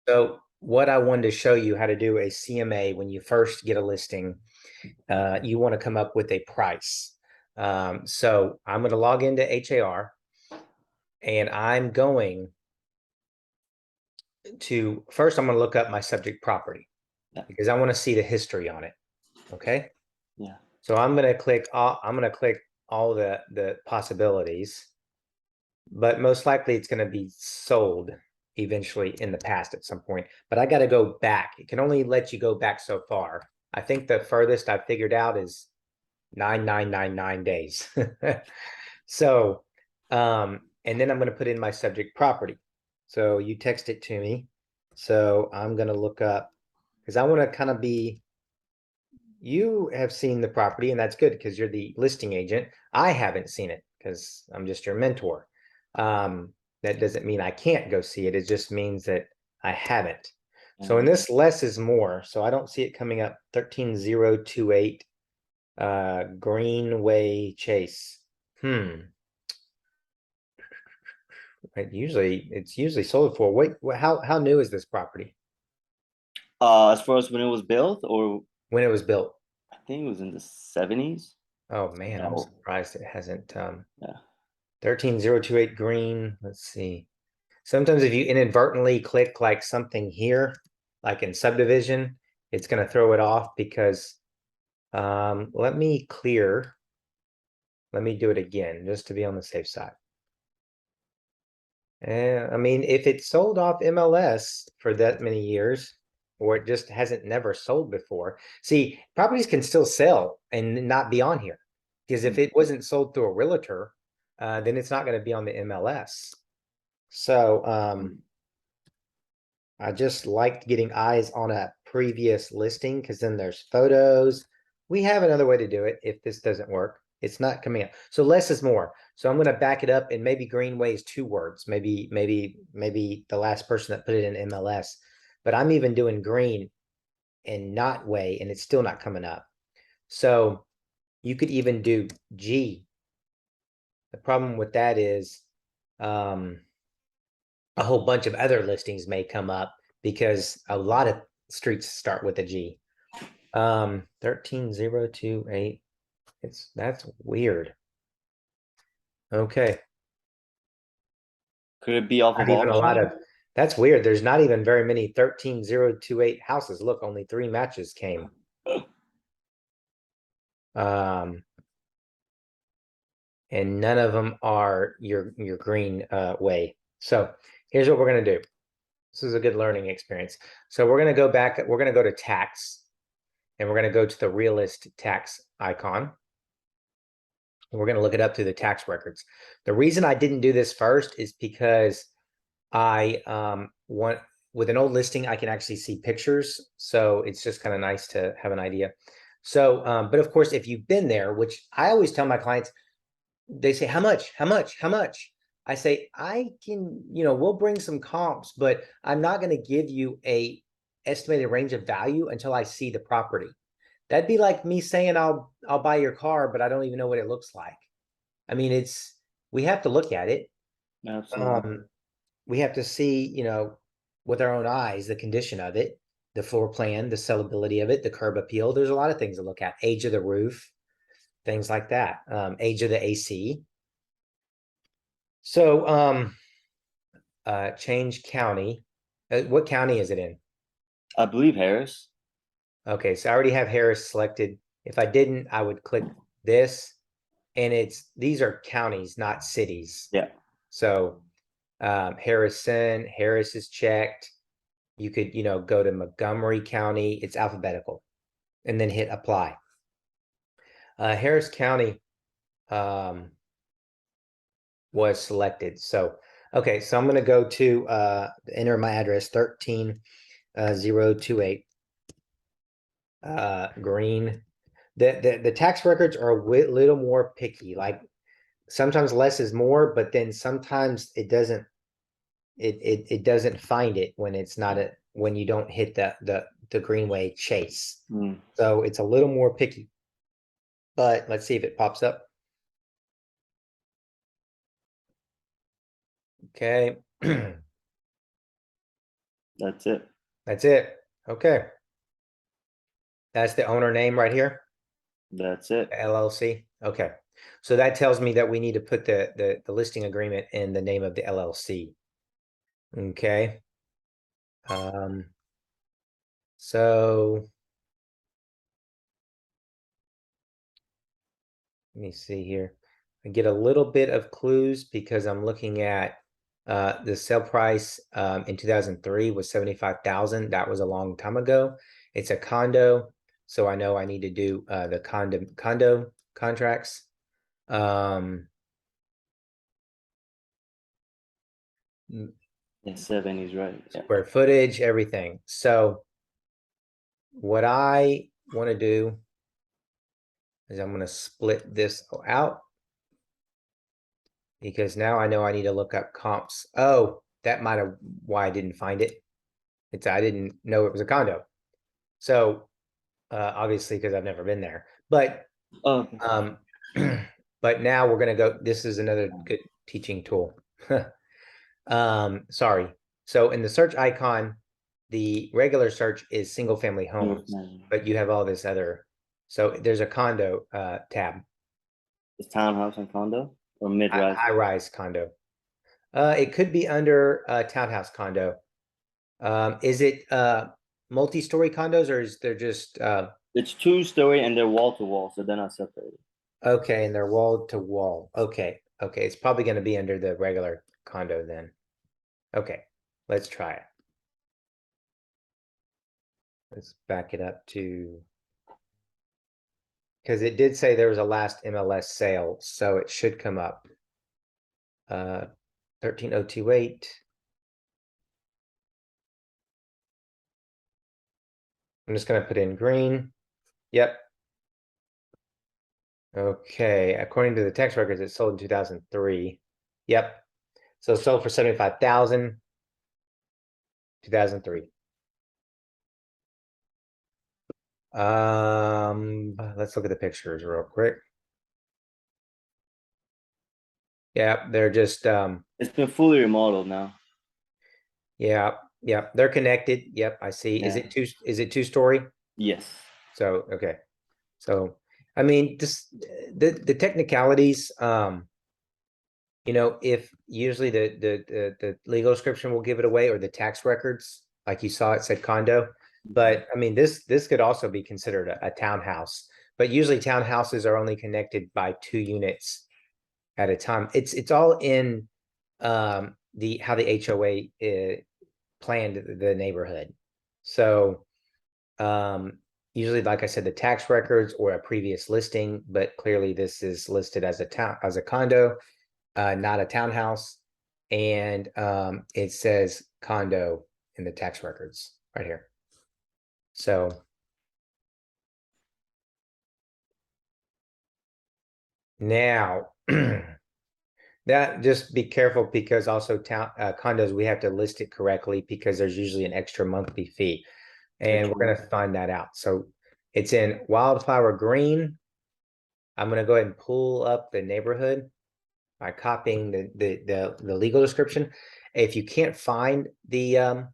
So what I wanted to show you how to do a CMA when you first get a listing, you want to come up with a price. So I'm going to log into HAR and I'm going to first I'm going to look up my subject property Yeah. because I want to see the history on it. Okay. Yeah. So I'm going to click all the possibilities, but most likely it's going to be sold eventually in the past at some point. But I got to go back. It can only let you go back so far. I think the furthest I figured out is 9999 days. So, and then I'm going to put in my subject property. So you text it to me. So I'm going to look up because I want to kind of be, you have seen the property and that's good because you're the listing agent. I haven't seen it because I'm just your mentor. That doesn't mean I can't go see it. It just means that I haven't. So in this less is more. So I don't see it coming up 13028 Greenway Chase. It's usually sold for. Wait, how new is this property? As far as when it was built, or When it was built? I think it was in the 70s. Oh man, I'm No. surprised it hasn't. Yeah. 13028 Green. Let's see. Sometimes if you inadvertently click like something here, like in subdivision, it's going to throw it off because let me clear. Let me do it again just to be on the safe side. I mean, if it's sold off MLS for that many years, or it just hasn't never sold before. See, properties can still sell and not be on here. Because if it wasn't sold through a realtor, then it's not going to be on the MLS. So I just liked getting eyes on a previous listing because then there's photos. We have another way to do it if this doesn't work. It's not coming up. So less is more. So I'm going to back it up and maybe Greenway is 2 words. Maybe the last person that put it in MLS. But I'm even doing green and not way, and it's still not coming up. So you could even do G. The problem with that is a whole bunch of other listings may come up because a lot of streets start with a G. 13028. That's weird. Okay. Could it be off Not of even a lot auction? of that's weird. There's not even very many 13028 houses. Look, only 3 matches came. Um, and none of them are your green way. So here's what we're gonna do. This is a good learning experience. So we're gonna go back, we're gonna go to tax, and we're gonna go to the realist tax icon. And we're gonna look it up through the tax records. The reason I didn't do this first is because I want with an old listing, I can actually see pictures. So it's just kind of nice to have an idea. So, but of course, if you've been there, which I always tell my clients, they say, how much, how much, how much? I say, I can, we'll bring some comps, but I'm not going to give you a estimated range of value until I see the property. That'd be like me saying I'll buy your car, but I don't even know what it looks like. I mean, we have to look at it. Absolutely. We have to see, with our own eyes, the condition of it, the floor plan, the sellability of it, the curb appeal. There's a lot of things to look at. Age of the roof, things like that. Age of the AC. So, change county. What county is it in? I believe Harris. Okay, so I already have Harris selected. If I didn't, I would click this, and these are counties, not cities. Yeah. So, Harris is checked. You could, go to Montgomery County. It's alphabetical, and then hit apply. Harris County was selected. So, okay, so I'm going to go to enter my address 13028 Green. The tax records are a little more picky. Like sometimes less is more, but then sometimes it doesn't it doesn't find it when it's not when you don't hit the Greenway Chase. So it's a little more picky. But let's see if it pops up. Okay. That's it. That's it. Okay. That's the owner name right here, That's it. LLC. Okay. So that tells me that we need to put the listing agreement in the name of the LLC. Okay. So let me see here. I get a little bit of clues because I'm looking at the sale price in 2003 was 75,000. That was a long time ago. It's a condo, so I know I need to do the condo contracts. Yeah, 7 is right. Yeah. Square footage, everything. So what I want to do is I'm going to split this out because now I know I need to look up comps. Oh, that might have why I didn't find it. I didn't know it was a condo. So obviously because I've never been there. But Oh, okay. but now we're gonna go. This is another good teaching tool. Sorry. So in the search icon, the regular search is single family homes, but you have all this other. So there's a condo tab, Is townhouse and condo or mid-rise? high rise condo. It could be under townhouse condo. Is it multi-story condos or is there just It's 2-story and they're wall to wall, so they're not separated. okay, and they're wall to wall. Okay, okay, it's probably going to be under the regular condo then. Okay, let's try it. Let's back it up to because it did say there was a last MLS sale, so it should come up. 13028. I'm just going to put in green. Yep. Okay, according to the tax records, it sold in 2003. Yep. So it sold for 75,000, 2003. Let's look at the pictures real quick. Yeah, they're just It's been fully remodeled now. yeah, yeah, they're connected. Yep, I see. Yeah. Is it two-story? Yes. So okay. So I mean just the technicalities, you know, if usually the legal description will give it away or the tax records, like you saw it said condo. But I mean this could also be considered a townhouse, but usually townhouses are only connected by 2 units at a time. It's all in the how the HOA planned the neighborhood. So usually, like I said, the tax records or a previous listing, but clearly this is listed as a condo, not a townhouse, and it says condo in the tax records right here. So now that just be careful because also condos we have to list it correctly because there's usually an extra monthly fee, and we're gonna find that out. So it's in Wildflower Green. I'm gonna go ahead and pull up the neighborhood by copying the legal description. If you can't find the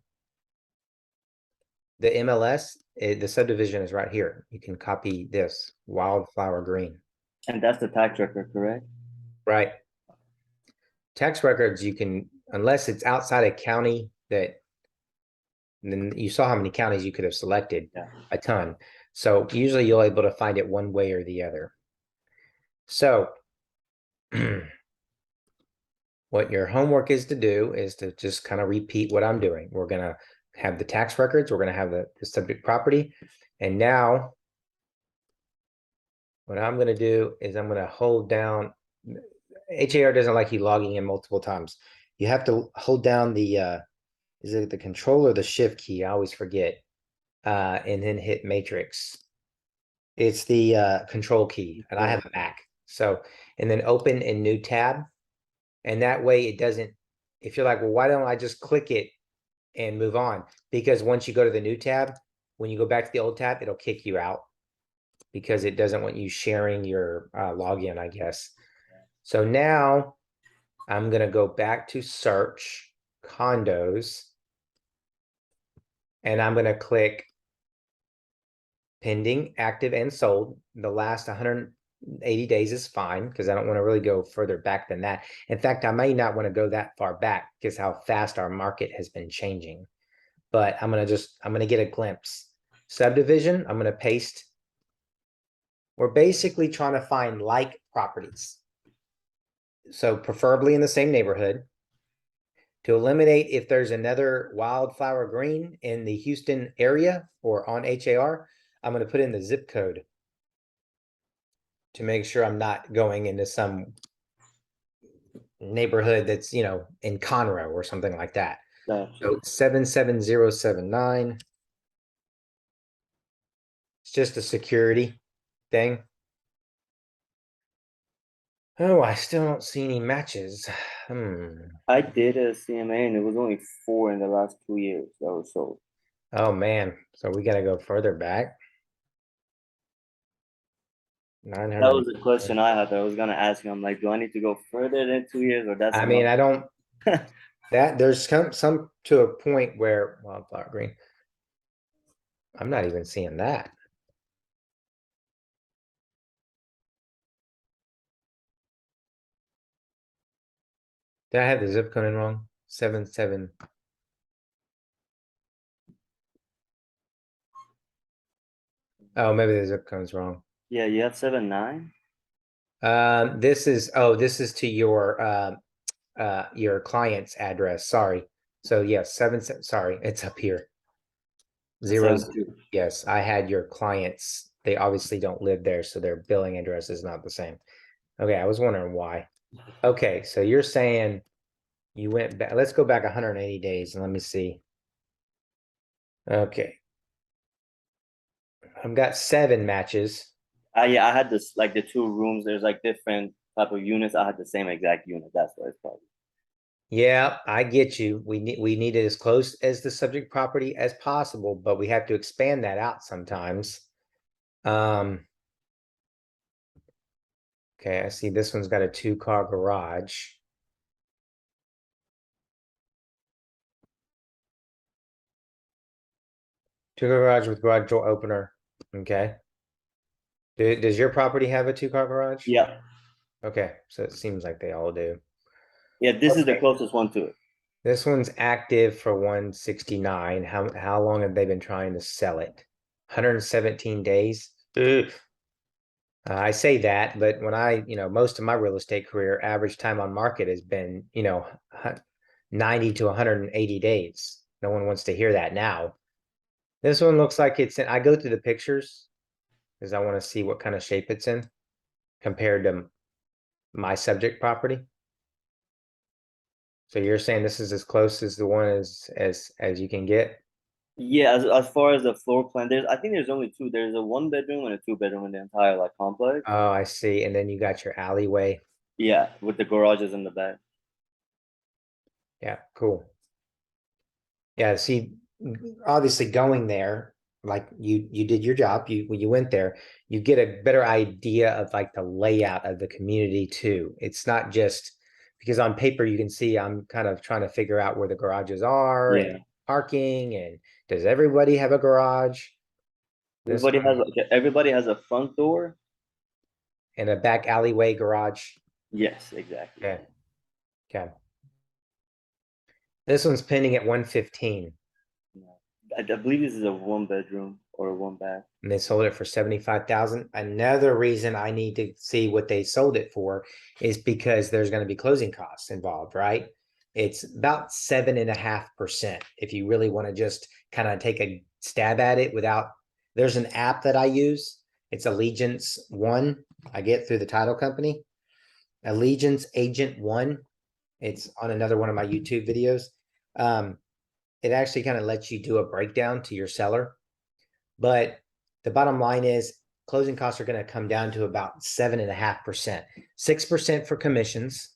MLS, the subdivision is right here. You can copy this Wildflower Green. And that's the tax record, correct? Right. Tax records you can, unless it's outside a county that, and then you saw how many counties you could have selected, Yeah. a ton. So usually you'll able to find it one way or the other. So what your homework is to do is to just kind of repeat what I'm doing. We're gonna have the tax records, we're gonna have the subject property, and now what I'm gonna do is I'm gonna hold down. HAR doesn't like you logging in multiple times. You have to hold down the is it the control or the shift key? I always forget. And then hit matrix. It's the control key, and I have a Mac. So, and then open a new tab. And that way it doesn't, if you're like, well, why don't I just click it and move on? Because once you go to the new tab, when you go back to the old tab, it'll kick you out because it doesn't want you sharing your login, I guess. So now I'm going to go back to search condos. And I'm gonna click pending, active, and sold. The last 180 days is fine because I don't want to really go further back than that. In fact, I may not want to go that far back because how fast our market has been changing. But I'm gonna get a glimpse. Subdivision, I'm gonna paste. We're basically trying to find like properties. So preferably in the same neighborhood. To eliminate if there's another wildflower green in the Houston area or on HAR, I'm going to put in the zip code to make sure I'm not going into some neighborhood that's, in Conroe or something like that. Gotcha. So 77079. It's just a security thing. Oh, I still don't see any matches. I did a CMA and it was only 4 in the last 2 years that was sold. Oh man. So we gotta go further back. That 900. was a question I had that I was gonna ask you. I'm like, do I need to go further than 2 years or that's I mean, enough? I don't that there's some to a point where wildflower green. I'm not even seeing that. Did I have the zip code in wrong? 77. Oh, maybe the zip code's wrong. Yeah, you have 7-9. This is to your client's address. Sorry. So yes, sorry, it's up here. Zero. 7-2. Yes, I had your clients. They obviously don't live there, so their billing address is not the same. Okay, I was wondering why. Okay, so you're saying you went back. Let's go back 180 days and let me see. Okay. I've got 7 matches. Yeah, I had this like the 2 rooms. There's like different type of units. I had the same exact unit. That's why it's probably. Yeah, I get you. We need it as close as the subject property as possible, but we have to expand that out sometimes. Okay, I see this one's got a 2-car garage. Two-car garage with garage door opener. Okay. Does your property have a 2-car garage? Yeah, Okay, so it seems like they all do. yeah. This is the Okay. closest one to it. This one's active for 169. How long have they been trying to sell it? 117 days. Ugh. I say that, but when most of my real estate career, average time on market has been, 90 to 180 days. No one wants to hear that now. This one looks like I go through the pictures because I want to see what kind of shape it's in compared to my subject property. So you're saying this is as close as the one as you can get? Yeah, as far as the floor plan, I think there's only 2. There's a 1 bedroom and a 2 bedroom in the entire like complex. Oh, I see. And then you got your alleyway. Yeah, with the garages in the back. Yeah, cool. Yeah, see, obviously going there, like you did your job, when you went there, you get a better idea of like the layout of the community too. It's not just because on paper you can see I'm kind of trying to figure out where the garages are and Yeah, parking and does everybody have a garage? This one everybody has a front door. and a back alleyway garage. Yes, exactly. Okay. Okay. This one's pending at 115. Yeah. I believe this is a 1 bedroom or a 1 bath. And they sold it for 75,000. Another reason I need to see what they sold it for is because there's going to be closing costs involved, right? It's about 7.5%. If you really want to just kind of take a stab at it there's an app that I use. It's Allegiance One. I get through the title company. Allegiance Agent One. It's on another one of my YouTube videos. It actually kind of lets you do a breakdown to your seller. But the bottom line is closing costs are going to come down to about 7.5%, 6% for commissions,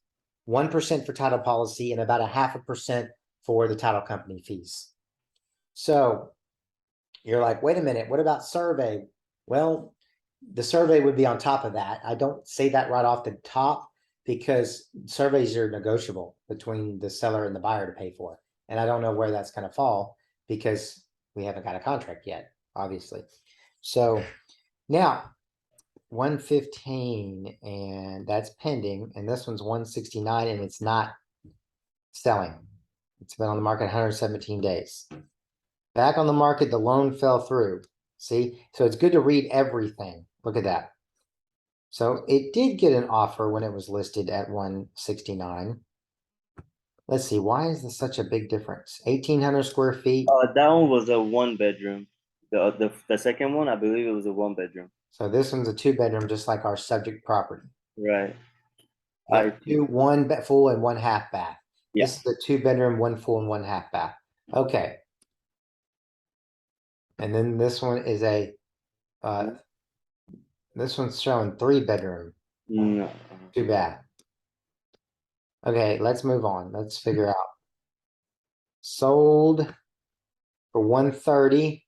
1% for title policy, and about 0.5% for the title company fees. So you're like, wait a minute, what about survey? Well, the survey would be on top of that. I don't say that right off the top because surveys are negotiable between the seller and the buyer to pay for. And I don't know where that's going to fall because we haven't got a contract yet, obviously. So now 115 and that's pending, and this one's 169 and it's not selling. It's been on the market 117 days. Back on the market, the loan fell through. See, so it's good to read everything. Look at that. So it did get an offer when it was listed at 169. Let's see, why is this such a big difference? 1,800 square feet. That one was a one bedroom. The second one, I believe it was a one bedroom. So this one's a 2-bedroom, just like our subject property. Right. You I have one full and one half bath. Yeah. This is a 2-bedroom, one full and one half bath. Okay. And then this one is a this one's showing 3-bedroom, No. 2 bath. Okay, let's move on. Let's figure out. Sold for 130.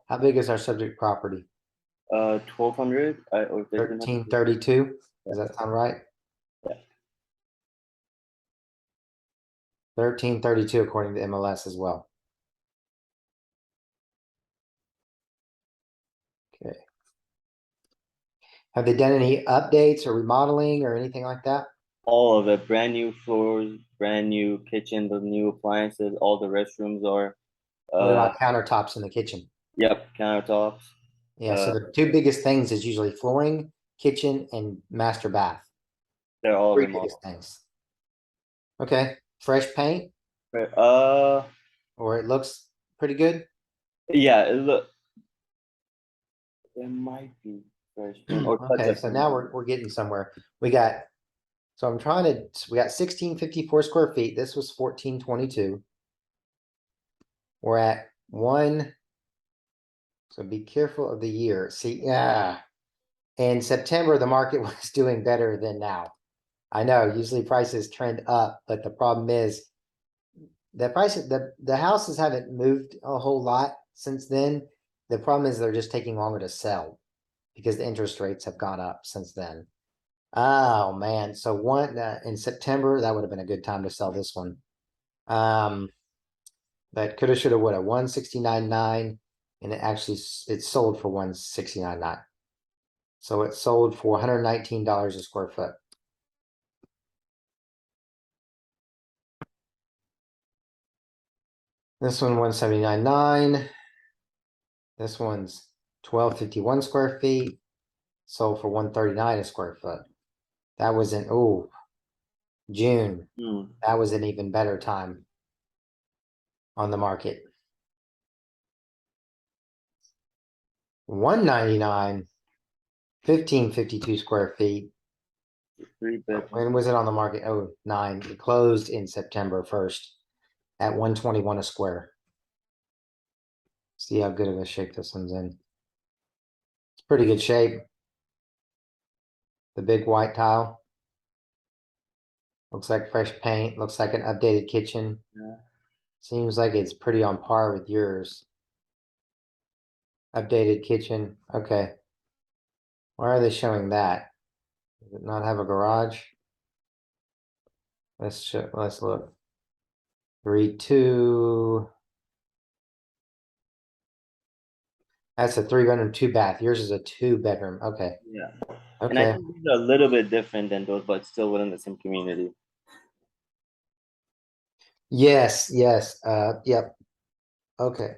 How big is our subject property? 1,200 or 1,300. 1332. Does that sound right? Yeah. 1332 according to MLS as well. Okay. Have they done any updates or remodeling or anything like that? All of it, brand new floors, brand new kitchen, the new appliances, all the restrooms are. What about countertops in the kitchen? Yep, countertops. Yeah, so the two biggest things is usually flooring, kitchen, and master bath. They're all Three biggest remodeled. things. Okay, fresh paint, Right, or it looks pretty good. yeah, it might be fresh paint or touch Okay, up so paint. now we're getting somewhere. We got, so I'm trying to, we got 1654 square feet. This was 1422. We're at one. So be careful of the year. See, yeah. In September, the market was doing better than now. I know usually prices trend up, but the problem is the prices, the houses haven't moved a whole lot since then. The problem is they're just taking longer to sell because the interest rates have gone up since then. Oh man, so one in September, that would have been a good time to sell this one. But coulda, shoulda, woulda, 169.9, and it actually it sold for 169.9. So it sold for $119 a square foot. This one 179.9. This one's 1251 square feet. Sold for 139 a square foot. That was in June. That was an even better time on the market. 199, 1552 square feet. 3 bedroom. When was it on the market? Oh, 9. It closed in September 1st at 121 a square. See how good of a shape this one's in. It's pretty good shape. The big white tile. Looks like fresh paint. Looks like an updated kitchen. Yeah. Seems like it's pretty on par with yours. Updated kitchen. Okay. Why are they showing that? Does it not have a garage? Let's look. 3-2. That's a 3-bedroom, 2-bath. Yours is a 2-bedroom. Okay. Yeah. And I Okay. think these are a little bit different than those, but still within the same community. Yes, yes. Yep. Okay.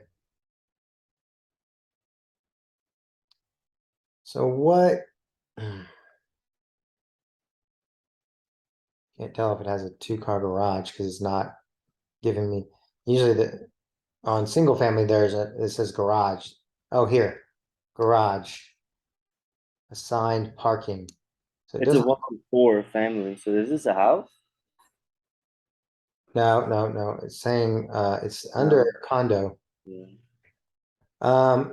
So what? Can't tell if it has a 2-car garage because it's not giving me. Usually on single family it says garage. Oh, here, garage, assigned parking. So it It's a doesn't. 1-to-4 family. So is this a house? No, no, no. It's saying it's under condo. Yeah.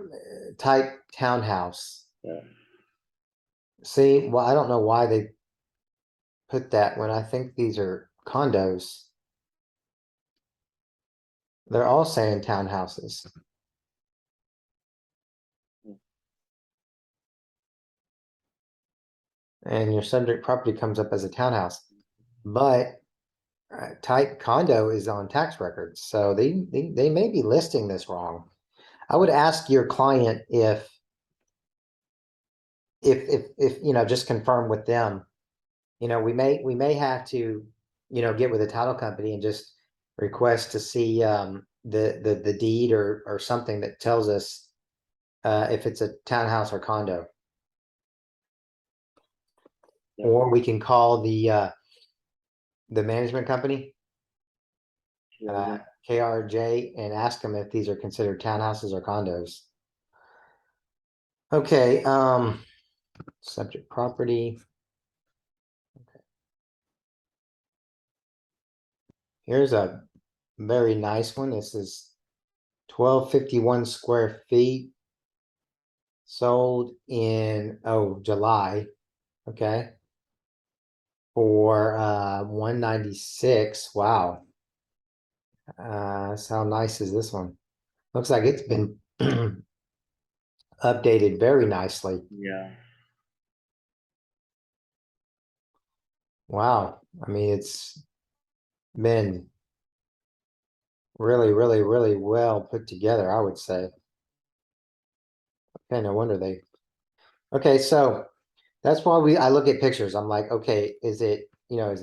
Type townhouse. Yeah. See, well, I don't know why they put that when I think these are condos. They're all saying townhouses. And your subject property comes up as a townhouse. But type condo is on tax records, so they may be listing this wrong. I would ask your client if you know, just confirm with them. You know, we may have to, you know, get with the title company and just request to see the deed or something that tells us if it's a townhouse or condo. Or we can call the management company, Yeah, KRJ, and ask them if these are considered townhouses or condos. Okay, subject property. Here's a very nice one. This is 1251 square feet. Sold in, oh, July. Okay. For 196. Wow. So how nice is this one? Looks like it's been updated very nicely. yeah. Wow. I mean, it's been really, really, really well put together, I would say. Okay, no wonder they. Okay, so that's why I look at pictures. I'm like, okay, is it, you know,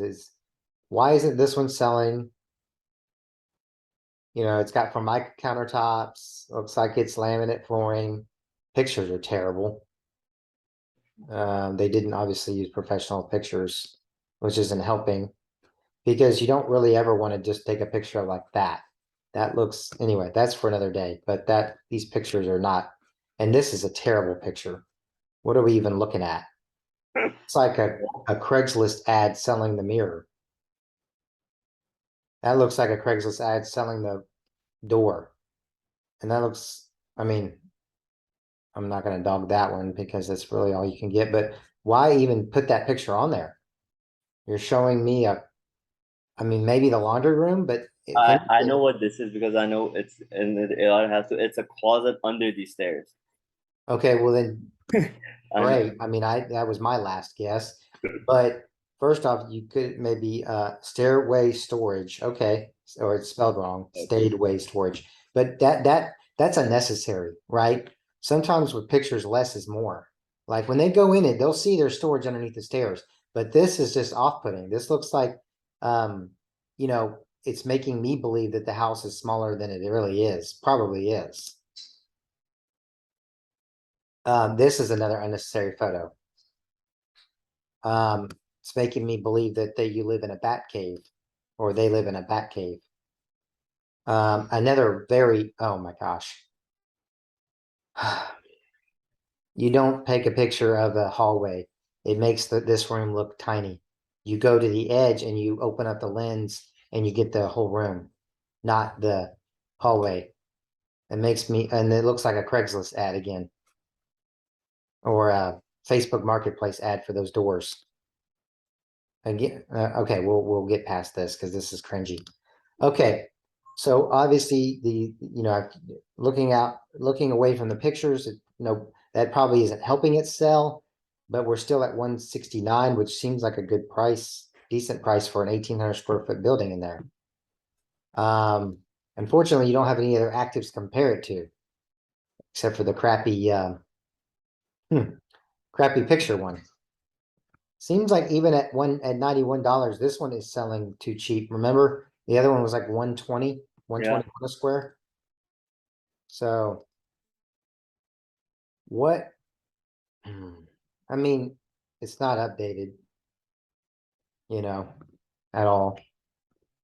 why isn't this one selling? You know, it's got Formica countertops, looks like it's laminate flooring. Pictures are terrible. They didn't obviously use professional pictures, which isn't helping because you don't really ever want to just take a picture like that. That looks, anyway, that's for another day, but these pictures are not, and this is a terrible picture. What are we even looking at? It's like a Craigslist ad selling the mirror. That looks like a Craigslist ad selling the door. And that looks, I mean, I'm not gonna dog that one because that's really all you can get, but why even put that picture on there? You're showing me I mean, maybe the laundry room, but if I anything, know what this is because I know it's and it has to. It's a closet under these stairs. okay, well then, I know. great. I mean, that was my last guess. But first off, you could maybe stairway storage, okay, or it's spelled wrong, stairway storage. But that's unnecessary, right? Sometimes with pictures, less is more. Like when they go in it, they'll see their storage underneath the stairs. But this is just off-putting. This looks like you know, it's making me believe that the house is smaller than it really is, probably is. This is another unnecessary photo. It's making me believe that you live in a bat cave or they live in a bat cave. Another very, oh my gosh. You don't take a picture of a hallway. It makes this room look tiny. You go to the edge and you open up the lens and you get the whole room, not the hallway. It makes me, and it looks like a Craigslist ad again. Or a Facebook Marketplace ad for those doors. Again, okay, we'll get past this because this is cringy. Okay, so obviously you know, looking away from the pictures, you know, that probably isn't helping it sell, but we're still at 169, which seems like a good price, decent price for an 1,800 square foot building in there. Unfortunately, you don't have any other actives to compare it to, except for the crappy picture one. Seems like even at $91, this one is selling too cheap. Remember, the other one was like 120, 121 a square. So what? I mean, it's not updated, you know, at all.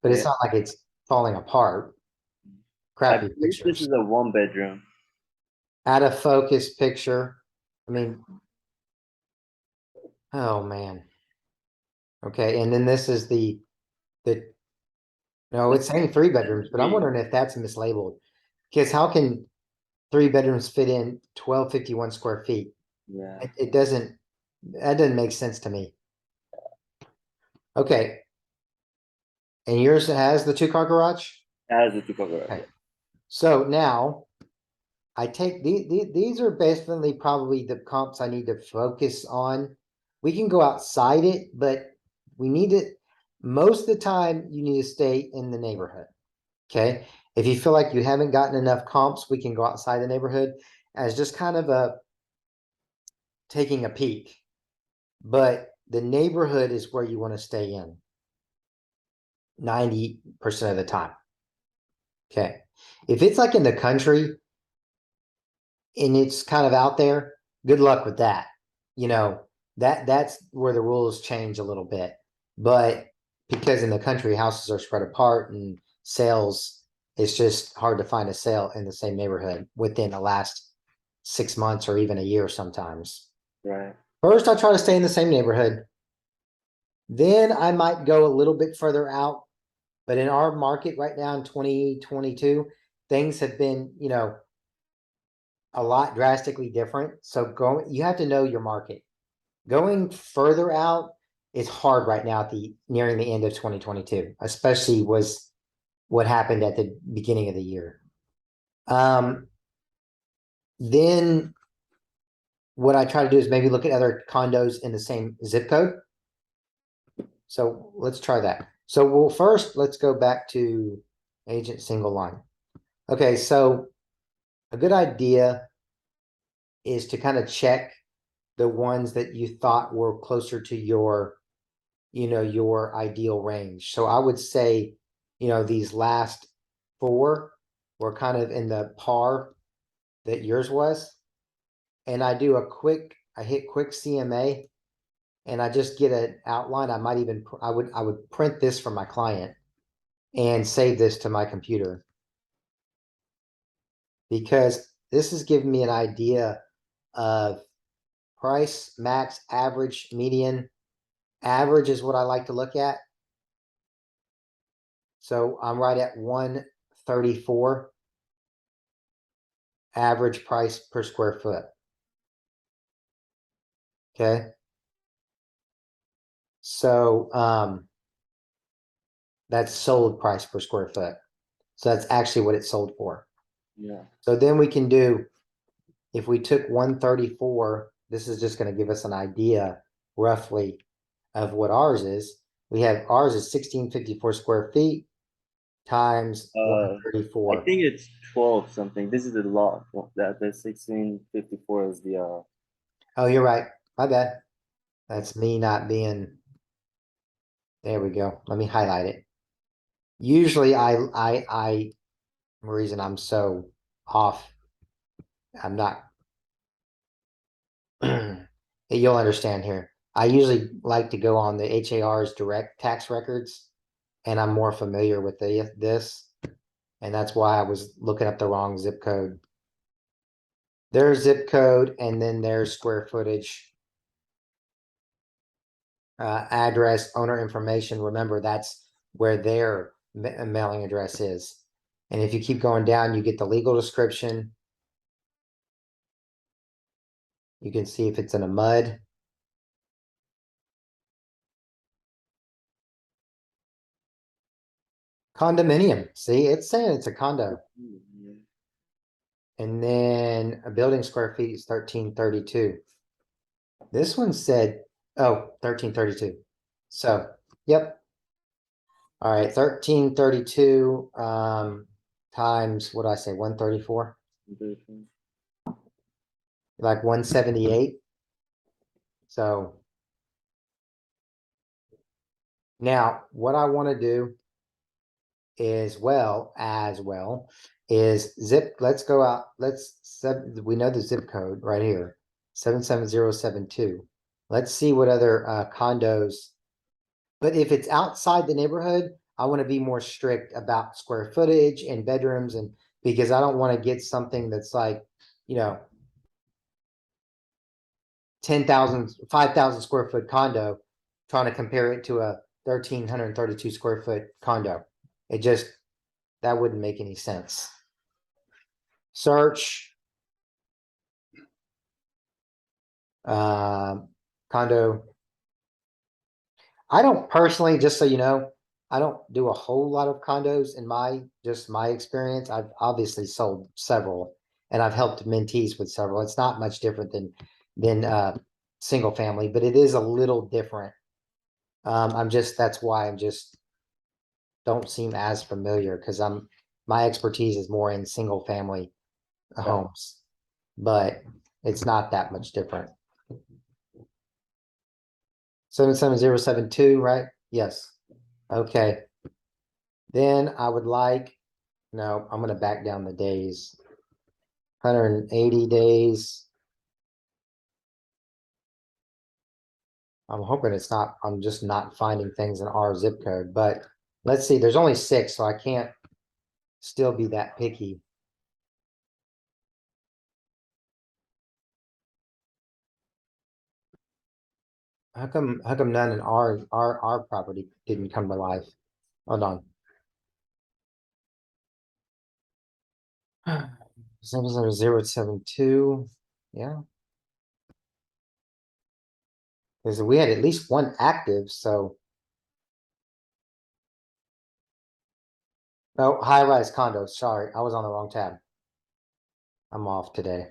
But it's Yeah. not like it's falling apart. I Crappy believe this pictures. is a one bedroom. Out of focus picture. I mean, oh man. Okay, and then this is the no, it's saying 3 bedrooms, but I'm wondering if that's mislabeled. Because how can 3 bedrooms fit in 1251 square feet? Yeah. It doesn't, that doesn't make sense to me. Okay, and yours has the 2-car garage? It has a two car garage. Okay, so now I take these are basically probably the comps I need to focus on. We can go outside it, but we need it. most of the time you need to stay in the neighborhood. Okay. If you feel like you haven't gotten enough comps, we can go outside the neighborhood as just kind of a taking a peek. But the neighborhood is where you want to stay in 90% of the time. Okay. If it's like in the country and it's kind of out there, good luck with that. You know, that's where the rules change a little bit. But because in the country houses are spread apart and sales, it's just hard to find a sale in the same neighborhood within the last 6 months or even a year sometimes. Right. First, I try to stay in the same neighborhood. Then I might go a little bit further out. But in our market right now in 2022, things have been, a lot drastically different. So you have to know your market. Going further out is hard right now at the nearing the end of 2022, especially was what happened at the beginning of the year. Then what I try to do is maybe look at other condos in the same zip code. So let's try that. So first let's go back to agent single line. Okay, so a good idea is to kind of check the ones that you thought were closer to your ideal range. So I would say, these last four were kind of in the par that yours was. And I hit quick CMA and I just get an outline. I would print this for my client and save this to my computer because this is giving me an idea of price, max, average, median. Average is what I like to look at. So I'm right at 134 average price per square foot. Okay. So that's sold price per square foot. So that's actually what it sold for. Yeah. So then we can do, if we took 134, this is just going to give us an idea roughly of what ours is. Ours is 1654 square feet times I 134. think it's 12 something. This is the lot. That the 1654 is the Oh, you're right. My bad. That's me not being, there we go. Let me highlight it. Usually the reason I'm so off, I'm not, you'll understand here. I usually like to go on the HAR's direct tax records and I'm more familiar with this. And that's why I was looking up the wrong zip code. There's zip code and then there's square footage, address, owner information. Remember, that's where their mailing address is. And if you keep going down, you get the legal description. You can see if it's in a mud. Condominium. See, it's saying it's a condo. And then a building square feet is 1332. This one said, 1332. So, yep. All right, 1332 times, what do I say, 134? Like 178. So now what I want to do is let's go out, we know the zip code right here, 77072. Let's see what other condos, but if it's outside the neighborhood, I want to be more strict about square footage and bedrooms, and because I don't want to get something that's like, 10,000, 5,000 square foot condo, trying to compare it to a 1,332 square foot condo. That wouldn't make any sense. Search. Condo. I don't personally, just so you know, I don't do a whole lot of condos in my experience. I've obviously sold several and I've helped mentees with several. It's not much different than single family, but it is a little different That's why I'm just don't seem as familiar because my expertise is more in single family homes, but it's not that much different. 77072, right? Yes. Okay. Then I would like, no, I'm gonna back down the days. 180 days. I'm hoping it's not, I'm just not finding things in our zip code, but let's see, there's only 6, so I can't still be that picky. How come none in our property didn't come to life? Hold on. 77072. Yeah. Because we had at least one active, so. Oh, high-rise condos. Sorry, I was on the wrong tab. I'm off today.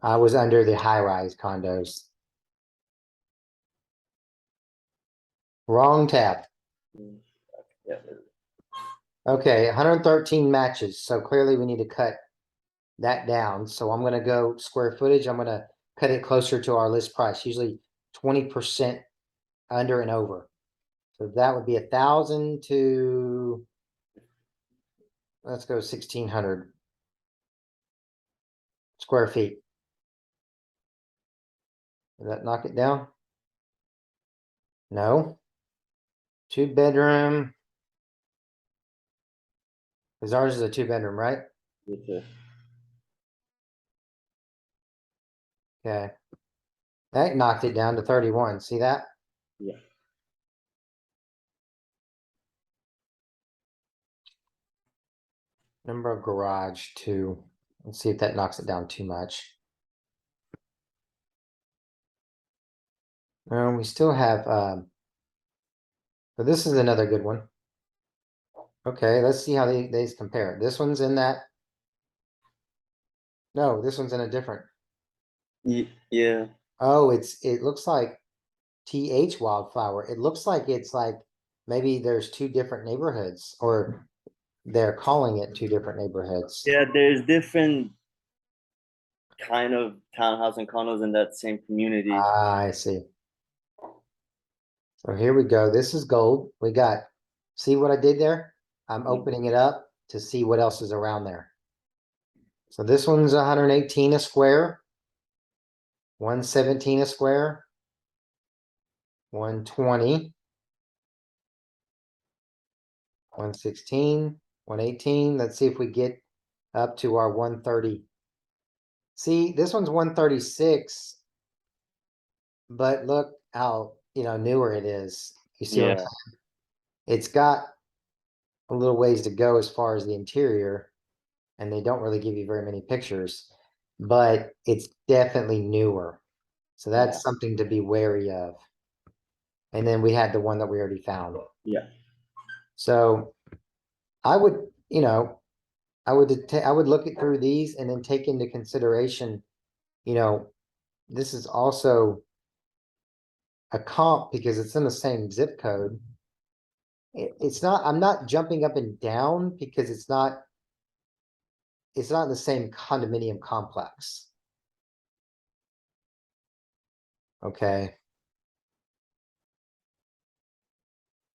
I was under the high-rise condos. Wrong tab. Yeah. Okay, 113 matches. So clearly we need to cut that down. So I'm gonna go square footage. I'm gonna cut it closer to our list price, usually 20% under and over. So that would be 1,000 to, let's go 1,600 square feet. Did that knock it down? No. 2-bedroom. Because ours is a 2-bedroom, right? Okay. Okay. That knocked it down to 31. See that? Yeah. Number of garage 2. Let's see if that knocks it down too much. We still have, so this is another good one. Okay, let's see how these compare. This one's in that. No, this one's in a different. Yeah. Oh, it looks like TH Wildflower. It looks like it's like maybe there's 2 different neighborhoods, or they're calling it 2 different neighborhoods. Yeah, there's different kind of townhouse and condos in that same community. Ah, I see. So here we go. This is gold. We got, see what I did there? I'm opening it up to see what else is around there. So this one's 118 a square, 117 a square, 120, 116, 118. Let's see if we get up to our 130. See, this one's 136, but look how, newer it is. You see what I'm Yeah. saying? It's got a little ways to go as far as the interior, and they don't really give you very many pictures, but it's definitely newer. So that's Yeah. something to be wary of. And then we had the one that we already found. Yeah. So I would, I would look it through these and then take into consideration, this is also a comp because it's in the same zip code. It's not, I'm not jumping up and down because it's not in the same condominium complex. Okay.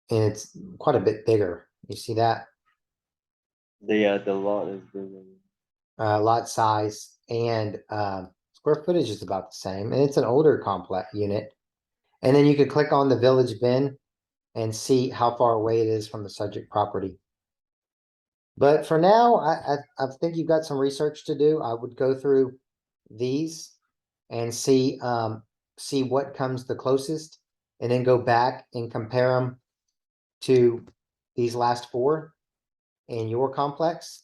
And it's quite a bit bigger. You see that? The lot is bigger. Lot size and square footage is about the same, and it's an older complex unit. And then you could click on the village bin and see how far away it is from the subject property. But for now, I think you've got some research to do. I would go through these and see what comes the closest, and then go back and compare them to these last 4 in your complex,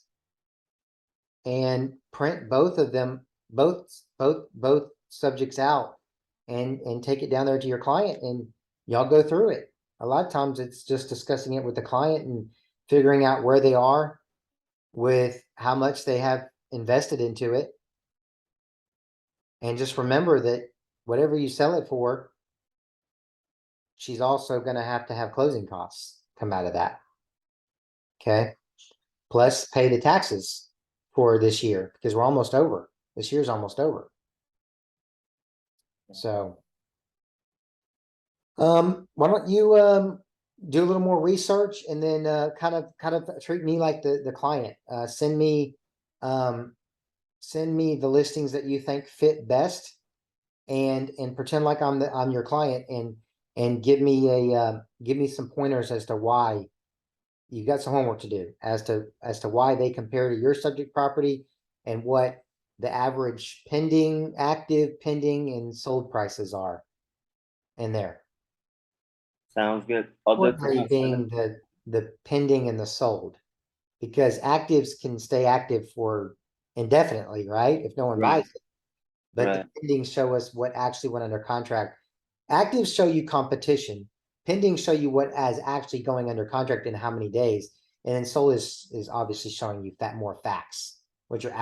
and print both of them, both subjects out, and take it down there to your client, and y'all go through it. A lot of times it's just discussing it with the client and figuring out where they are with how much they have invested into it. And just remember that whatever you sell it for, she's also gonna have to have closing costs come out of that. Okay, plus pay the taxes for this year, because we're almost over. This year's almost over. So. Why don't you do a little more research and then kind of treat me like the client. Send me the listings that you think fit best, and pretend like I'm your client, and give me some pointers as to why. You got some homework to do as to why they compare to your subject property, and what the average pending, active, pending, and sold prices are in there. Sounds good. I'll Importantly definitely. being the pending and the sold, because actives can stay active for indefinitely, right? If no one buys Right. it. But the Right. pending show us what actually went under contract. Actives show you competition. Pending show you what is actually going under contract in how many days. And then sold is obviously showing you more facts, which are